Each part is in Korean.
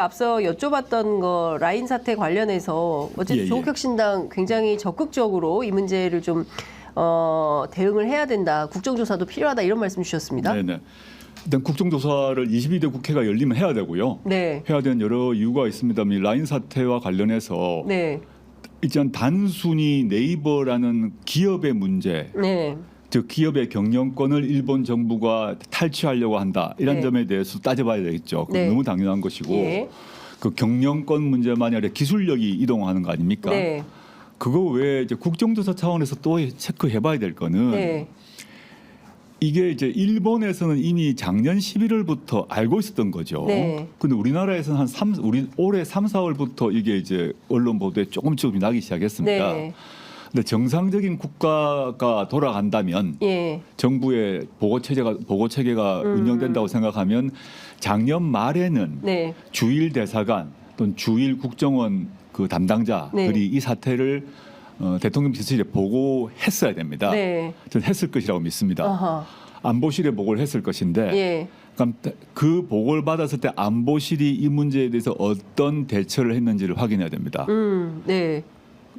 앞서 여쭤봤던 거 라인 사태 관련해서 어쨌든 조국혁신당 굉장히 적극적으로 이 문제를 좀 대응을 해야 된다. 국정조사도 필요하다 이런 말씀 주셨습니다. 네네. 일단 국정조사를 22대 국회가 열리면 해야 되고요. 네. 해야 되는 여러 이유가 있습니다만 이 라인 사태와 관련해서 네. 일단 단순히 네이버라는 기업의 문제, 네. 즉 기업의 경영권을 일본 정부가 탈취하려고 한다 이런 네. 점에 대해서 따져봐야 되겠죠. 그건 네. 너무 당연한 것이고 예. 그 경영권 문제만이 아니라 기술력이 이동하는 거 아닙니까? 네. 그거 외에 이제 국정조사 차원에서 또 체크해봐야 될 거는 네. 이게 이제 일본에서는 이미 작년 11월부터 알고 있었던 거죠. 네. 근데 우리나라에서는 올해 3, 4월부터 이게 이제 언론 보도에 조금씩 나기 시작했습니다. 네. 근데 정상적인 국가가 돌아간다면 예. 정부의 보고 체계가 운영된다고 생각하면 작년 말에는 네. 주일 대사관 또는 주일 국정원 그 담당자들이 이 사태를 대통령 비서실에 보고했어야 됩니다. 네. 저는 했을 것이라고 믿습니다. 아하. 안보실에 보고를 했을 것인데 예. 그럼 그 보고를 받았을 때 안보실이 이 문제에 대해서 어떤 대처를 했는지를 확인해야 됩니다. 네.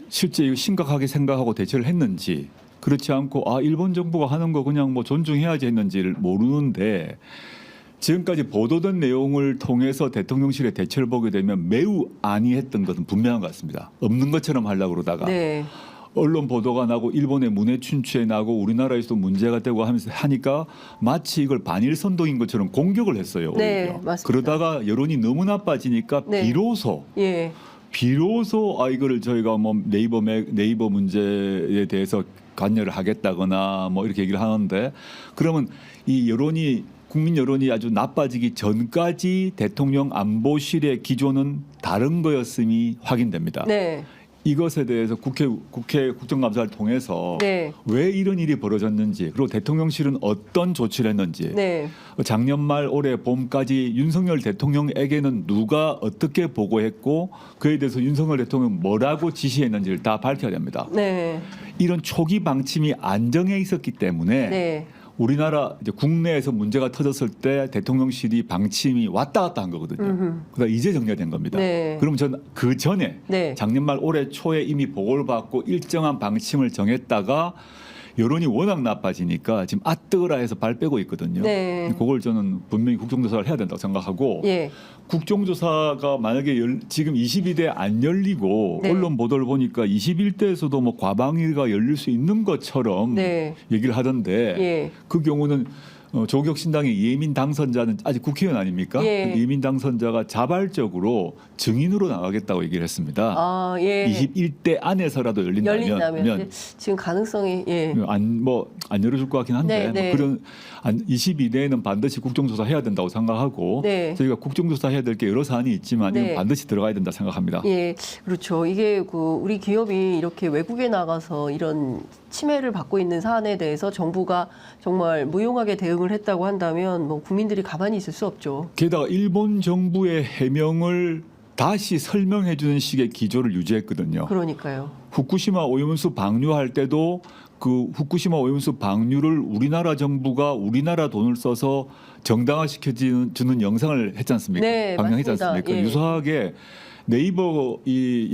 실제 이거 심각하게 생각하고 대처를 했는지 그렇지 않고 일본 정부가 하는 거 그냥 뭐 존중해야지 했는지를 모르는데 지금까지 보도된 내용을 통해서 대통령실의 대처를 보게 되면 매우 안이했던 것은 분명한 것 같습니다. 없는 것처럼 하려고 그러다가 네. 언론 보도가 나고 일본의 문해 춘추에 나고 우리나라에서도 문제가 되고 하면서 하니까 마치 이걸 반일 선동인 것처럼 공격을 했어요. 네, 오히려. 맞습니다. 그러다가 여론이 너무 나빠지니까 네. 비로소 이거를 저희가 뭐 네이버 문제에 대해서 관여를 하겠다거나 뭐 이렇게 얘기를 하는데 그러면 이 여론이 국민 여론이 아주 나빠지기 전까지 대통령 안보실의 기조는 다른 거였음이 확인됩니다. 네. 이것에 대해서 국회 국정감사를 통해서 네. 왜 이런 일이 벌어졌는지 그리고 대통령실은 어떤 조치를 했는지 네. 작년 말 올해 봄까지 윤석열 대통령에게는 누가 어떻게 보고했고 그에 대해서 윤석열 대통령 뭐라고 지시했는지를 다 밝혀야 됩니다. 네. 이런 초기 방침이 안정해 있었기 때문에 네. 우리나라 이제 국내에서 문제가 터졌을 때 대통령실이 방침이 왔다 갔다 한 거거든요. 그러다 이제 정리된 겁니다. 네. 그럼 전 그 전에 네. 작년 말 올해 초에 이미 보고를 받고 일정한 방침을 정했다가 여론이 워낙 나빠지니까 지금 뜨거라 해서 발 빼고 있거든요. 네. 그걸 저는 분명히 국정조사를 해야 된다고 생각하고 예. 국정조사가 만약에 지금 22대 안 열리고 네. 언론 보도를 보니까 21대에서도 뭐 과방위가 열릴 수 있는 것처럼 네. 얘기를 하던데 예. 그 경우는 조국혁신당의 이혜민 당선자는 아직 국회의원 아닙니까? 예. 이혜민 당선자가 자발적으로 증인으로 나가겠다고 얘기를 했습니다. 예. 21대 안에서라도 열린다면 지금 가능성이 안 열어줄 것 같긴 한데 네, 네. 뭐 그런 22대에는 반드시 국정조사 해야 된다고 생각하고 네. 저희가 국정조사 해야 될 게 여러 사안이 있지만 네. 이건 반드시 들어가야 된다 생각합니다. 예, 그렇죠. 이게 우리 기업이 이렇게 외국에 나가서 이런 침해를 받고 있는 사안에 대해서 정부가 정말 무용하게 대응을 했다고 한다면 뭐 국민들이 가만히 있을 수 없죠. 게다가 일본 정부의 해명을 다시 설명해 주는 식의 기조를 유지했거든요. 그러니까요. 후쿠시마 오염수 방류할 때도 그 후쿠시마 오염수 방류를 우리나라 정부가 우리나라 돈을 써서 정당화시켜 주는 영상을 했지 않습니까? 네, 방영했지 맞습니다. 않습니까? 예. 유사하게 네이버 이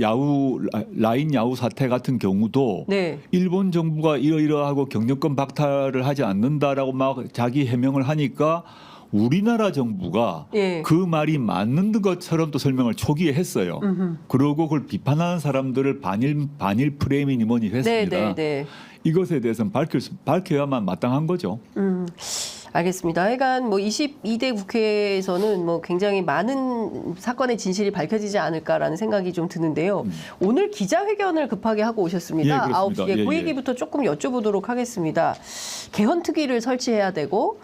라인 야후 사태 같은 경우도 네. 일본 정부가 이러이러하고 경영권 박탈을 하지 않는다라고 막 자기 해명을 하니까 우리나라 정부가 예. 그 말이 맞는 것처럼 또 설명을 초기에 했어요. 그러고 그걸 비판하는 사람들을 반일 프레임이니 뭐니 했습니다. 네. 이것에 대해서는 밝혀야만 마땅한 거죠. 알겠습니다. 하여간 뭐 22대 국회에서는 뭐 굉장히 많은 사건의 진실이 밝혀지지 않을까라는 생각이 좀 드는데요. 오늘 기자회견을 급하게 하고 오셨습니다. 예, 그렇습니다. 9시에 그 예. 얘기부터 조금 여쭤보도록 하겠습니다. 개헌특위를 설치해야 되고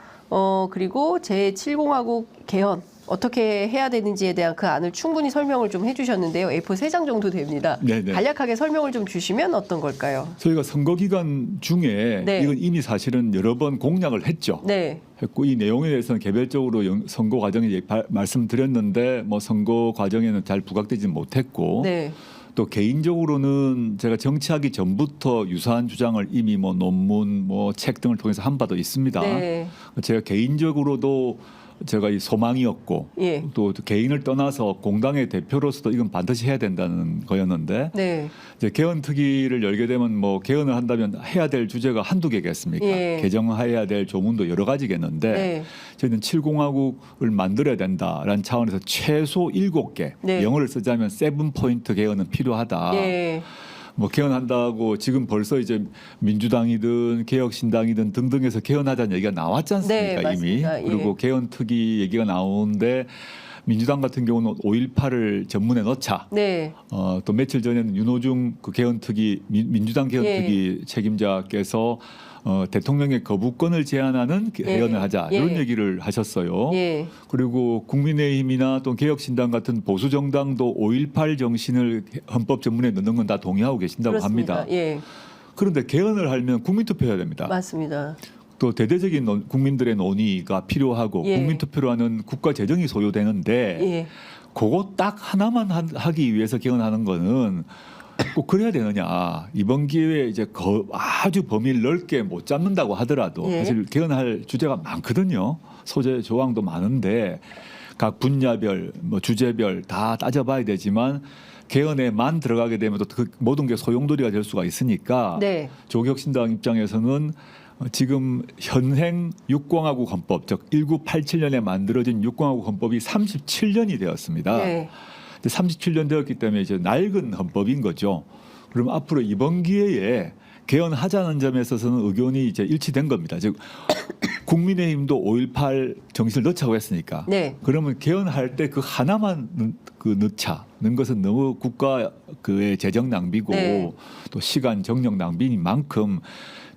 그리고 제7공화국 개헌 어떻게 해야 되는지에 대한 그 안을 충분히 설명을 좀 해주셨는데요. A4 3장 정도 됩니다. 네네. 간략하게 설명을 좀 주시면 어떤 걸까요? 저희가 선거 기간 중에 네. 이건 이미 사실은 여러 번 공약을 했죠. 네. 했고 이 내용에 대해서는 개별적으로 선거 과정에 말씀드렸는데 뭐 선거 과정에는 잘 부각되지 못했고 네. 또 개인적으로는 제가 정치하기 전부터 유사한 주장을 이미 뭐 논문, 뭐 책 등을 통해서 한 바도 있습니다. 네. 제가 개인적으로도 제가 이 소망이었고 예. 또 개인을 떠나서 공당의 대표로서도 이건 반드시 해야 된다는 거였는데 네. 이제 개헌특위를 열게 되면 뭐 개헌을 한다면 해야 될 주제가 한두 개겠습니까? 예. 개정해야 될 조문도 여러 가지겠는데 네. 저희는 7공화국을 만들어야 된다라는 차원에서 최소 7개 네. 영어를 쓰자면 7포인트 개헌은 필요하다. 예. 뭐 개헌한다고 지금 벌써 이제 민주당이든 개혁신당이든 등등해서 개헌하자는 얘기가 나왔지 않습니까? 네, 이미. 맞습니다. 예. 그리고 개헌특위 얘기가 나오는데 민주당 같은 경우는 5.18을 전문에 넣자. 네. 또 며칠 전에는 윤호중 그 개헌특위 민주당 개헌특위 책임자께서 대통령의 거부권을 제한하는 개헌을 하자 예. 이런 얘기를 하셨어요. 예. 그리고 국민의힘이나 또 개혁신당 같은 보수 정당도 5.18 정신을 헌법 전문에 넣는 건 다 동의하고 계신다고 그렇습니다. 합니다. 예. 그런데 개헌을 하면 국민투표해야 됩니다. 맞습니다. 또 대대적인 국민들의 논의가 필요하고 예. 국민투표로 하는 국가 재정이 소요되는데 예. 그거 딱 하나만 하기 위해서 개헌하는 거는 꼭 그래야 되느냐. 이번 기회에 이제 아주 범위를 넓게 못 잡는다고 하더라도 예. 사실 개헌할 주제가 많거든요. 소재 조항도 많은데 각 분야별 뭐 주제별 다 따져봐야 되지만 개헌에만 들어가게 되면 또 그 모든 게 소용돌이가 될 수가 있으니까 네. 조국혁신당 입장에서는 지금 현행 육공화국 헌법 즉 1987년에 만들어진 육공화국 헌법이 37년이 되었습니다. 네. 37년 되었기 때문에 이제 낡은 헌법인 거죠. 그럼 앞으로 이번 기회에 개헌하자는 점에 있어서는 의견이 이제 일치된 겁니다. 즉 국민의힘도 5.18 정신을 넣자고 했으니까. 네. 그러면 개헌할 때 그 하나만 넣는 것은 너무 국가 그의 재정 낭비고 네. 또 시간 정력 낭비인 만큼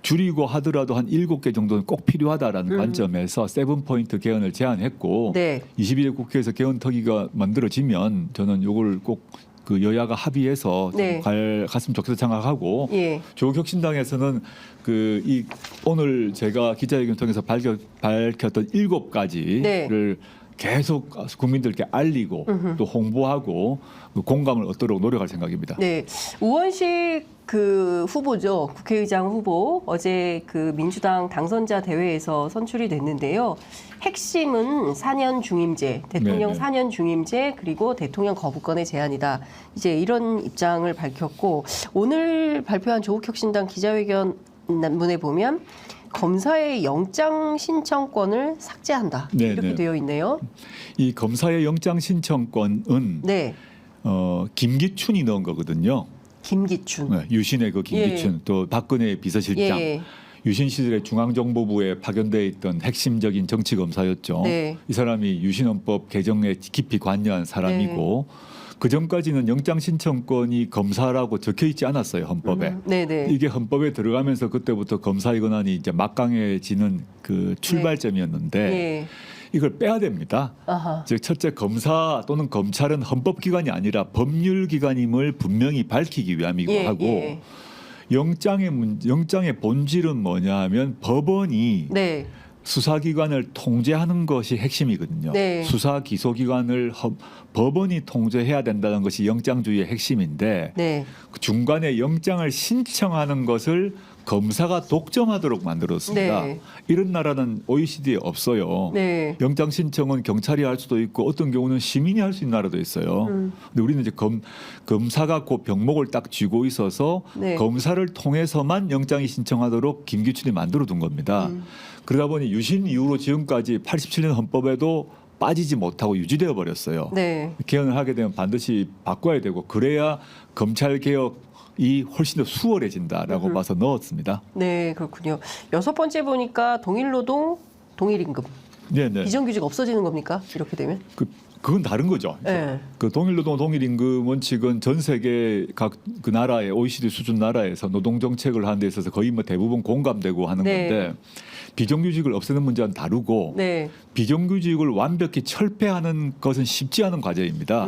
줄이고 하더라도 한 7개 정도는 꼭 필요하다라는 관점에서 7포인트 개헌을 제안했고 네. 22대 국회에서 개헌특위가 만들어지면 저는 이걸 꼭 그 여야가 합의해서 네. 갔으면 좋겠다 생각하고 예. 조국혁신당에서는 오늘 제가 기자회견을 통해서 밝혔던 7가지를 네. 계속 국민들께 알리고 또 홍보하고 공감을 얻도록 노력할 생각입니다. 네. 우원식 그 후보죠. 국회의장 후보 어제 그 민주당 당선자 대회에서 선출이 됐는데요. 핵심은 4년 중임제, 대통령 네네. 4년 중임제 그리고 대통령 거부권의 제한이다. 이제 이런 입장을 밝혔고 오늘 발표한 조국혁신당 기자회견문에 보면 검사의 영장 신청권을 삭제한다. 네네. 이렇게 되어 있네요. 이 검사의 영장 신청권은 네. 김기춘이 넣은 거거든요. 김기춘. 네, 유신의 그 김기춘 또 박근혜 비서실장 예. 유신 시절에 중앙정보부에 파견돼 있던 핵심적인 정치 검사였죠. 네. 이 사람이 유신헌법 개정에 깊이 관여한 사람이고 그 전까지는 영장 신청권이 검사라고 적혀 있지 않았어요 헌법에. 네네. 이게 헌법에 들어가면서 그때부터 검사의 권한이 이제 막강해지는 그 출발점이었는데 예. 이걸 빼야 됩니다. 아하. 즉 첫째 검사 또는 검찰은 헌법기관이 아니라 법률기관임을 분명히 밝히기 위함이고 예, 하고 예. 영장의 본질은 뭐냐하면 법원이 네. 수사기관을 통제하는 것이 핵심이거든요. 네. 수사 기소기관을 법원이 통제해야 된다는 것이 영장주의의 핵심인데 네. 그 중간에 영장을 신청하는 것을 검사가 독점하도록 만들었습니다. 네. 이런 나라는 OECD에 없어요. 네. 영장 신청은 경찰이 할 수도 있고 어떤 경우는 시민이 할 수 있는 나라도 있어요. 근데 우리는 이제 검사가 그 병목을 딱 쥐고 있어서 네. 검사를 통해서만 영장이 신청하도록 김기춘이 만들어 둔 겁니다. 그러다 보니 유신 이후로 지금까지 87년 헌법에도 빠지지 못하고 유지되어 버렸어요. 네. 개헌을 하게 되면 반드시 바꿔야 되고 그래야 검찰 개혁이 훨씬 더 수월해진다라고 봐서 넣었습니다. 네, 그렇군요. 6번째 보니까 동일노동, 동일임금. 네네. 비정규직 없어지는 겁니까? 이렇게 되면? 그건 다른 거죠. 네. 그 동일노동 동일임금 원칙은 전 세계 각 그 나라의 OECD 수준 나라에서 노동 정책을 하는 데 있어서 거의 뭐 대부분 공감되고 하는 네. 건데 비정규직을 없애는 문제는 다르고 네. 비정규직을 완벽히 철폐하는 것은 쉽지 않은 과제입니다.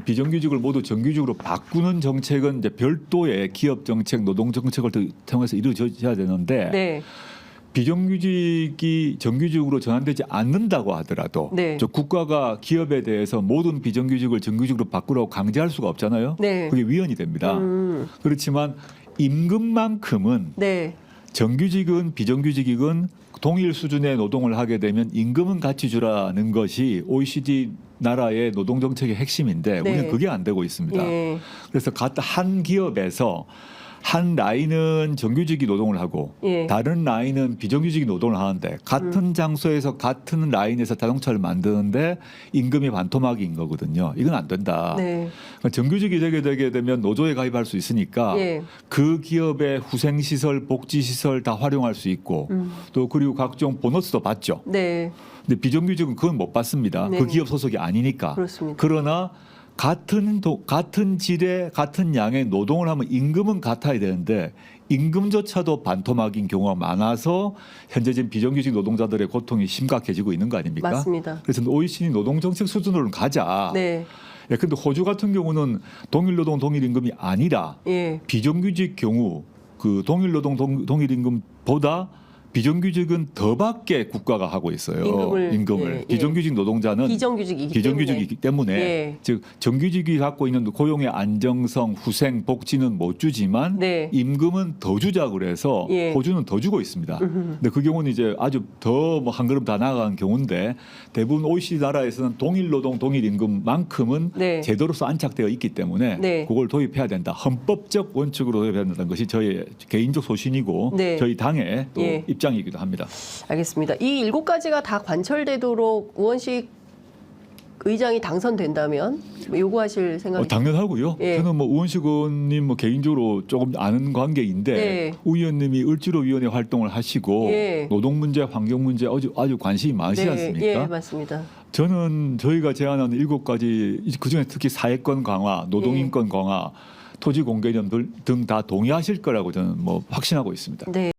비정규직을 모두 정규직으로 바꾸는 정책은 이제 별도의 기업 정책, 노동 정책을 통해서 이루어져야 되는데 네. 비정규직이 정규직으로 전환되지 않는다고 하더라도 네. 저 국가가 기업에 대해서 모든 비정규직을 정규직으로 바꾸라고 강제할 수가 없잖아요. 네. 그게 위헌이 됩니다. 그렇지만 임금만큼은 네. 정규직은 비정규직이건 동일 수준의 노동을 하게 되면 임금은 같이 주라는 것이 OECD 나라의 노동 정책의 핵심인데 네. 우리는 그게 안 되고 있습니다. 예. 그래서 한 기업에서 한 라인은 정규직이 노동을 하고 예. 다른 라인은 비정규직이 노동을 하는데 같은 장소에서 같은 라인에서 자동차를 만드는데 임금이 반토막인 거거든요. 이건 안 된다. 네. 그러니까 정규직이 되게 되면 노조에 가입할 수 있으니까 예. 그 기업의 후생시설, 복지시설 다 활용할 수 있고 또 그리고 각종 보너스도 받죠. 네. 근데 비정규직은 그건 못 받습니다. 네. 그 기업 소속이 아니니까. 그렇습니다. 그러나 같은 질의 같은 양의 노동을 하면 임금은 같아야 되는데 임금조차도 반토막인 경우가 많아서 현재 지금 비정규직 노동자들의 고통이 심각해지고 있는 거 아닙니까? 맞습니다. 그래서 OECD 노동정책 수준으로는 가자. 네. 예, 근데 호주 같은 경우는 동일 노동 동일 임금이 아니라 예. 비정규직 경우 그 동일 노동 동일 임금보다 비정규직은 더밖에 국가가 하고 있어요. 임금을. 예, 예. 비정규직 노동자는 비정규직이기 때문에 예. 즉 정규직이 갖고 있는 고용의 안정성, 후생, 복지는 못 주지만 네. 임금은 더 주자 그래서 예. 호주는 더 주고 있습니다. 근데 그 경우는 이제 아주 더 뭐 한 걸음 더 나아간 경우인데 대부분 OECD 나라에서는 동일 노동 동일 임금만큼은 네. 제도로서 안착되어 있기 때문에 네. 그걸 도입해야 된다. 헌법적 원칙으로 도입해야 된다는 것이 저의 개인적 소신이고 네. 저희 당의 또 예. 입장이기도 합니다. 알겠습니다. 이 7가지가 다 관철되도록 우원식 의장이 당선된다면 뭐 요구하실 생각이 당연하고요. 예. 저는 뭐 우원식 의원님 뭐 개인적으로 조금 아는 관계인데 네. 우 의원님이 을지로위원회 활동을 하시고 예. 노동 문제, 환경 문제 아주 관심이 많으시지 않습니까? 예, 맞습니다. 저는 저희가 제안하는 7가지 그중에 특히 사회권 강화, 노동인권 강화, 토지 공개념 등 다 동의하실 거라고 저는 뭐 확신하고 있습니다. 네.